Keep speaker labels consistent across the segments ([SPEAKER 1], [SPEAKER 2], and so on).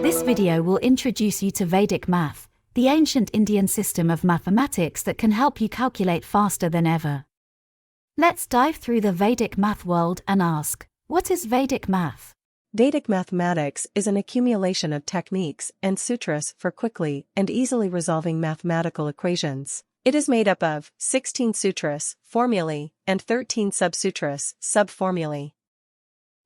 [SPEAKER 1] This video will introduce you to Vedic Math, the ancient Indian system of mathematics that can help you calculate faster than ever. Let's dive through the Vedic Math world and ask, what is Vedic Math?
[SPEAKER 2] Vedic mathematics is an accumulation of techniques and sutras for quickly and easily resolving mathematical equations. It is made up of 16 sutras, formulae, and 13 sub-sutras, sub-formulae.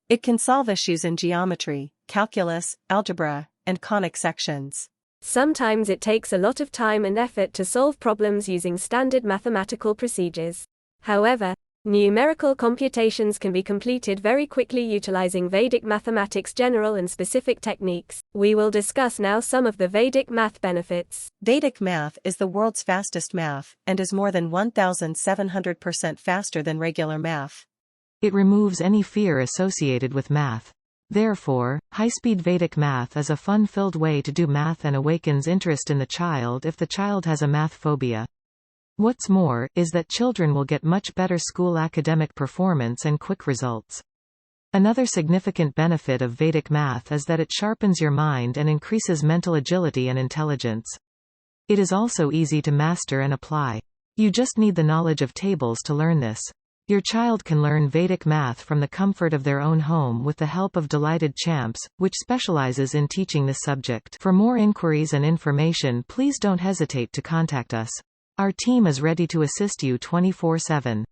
[SPEAKER 2] It can solve issues in geometry, calculus, algebra, and conic sections.
[SPEAKER 3] Sometimes it takes a lot of time and effort to solve problems using standard mathematical procedures. However, numerical computations can be completed very quickly utilizing Vedic mathematics general and specific techniques. We will discuss now some of the Vedic math benefits.
[SPEAKER 2] Vedic math is the world's fastest math and is more than 1,700% faster than regular math.
[SPEAKER 4] It removes any fear associated with math. Therefore, high-speed Vedic math is a fun-filled way to do math and awakens interest in the child if the child has a math phobia. What's more, is that children will get much better school academic performance and quick results. Another significant benefit of Vedic math is that it sharpens your mind and increases mental agility and intelligence. It is also easy to master and apply. You just need the knowledge of tables to learn this. Your child can learn Vedic math from the comfort of their own home with the help of Delighted Champs, which specializes in teaching this subject. For more inquiries and information, please don't hesitate to contact us. Our team is ready to assist you 24/7.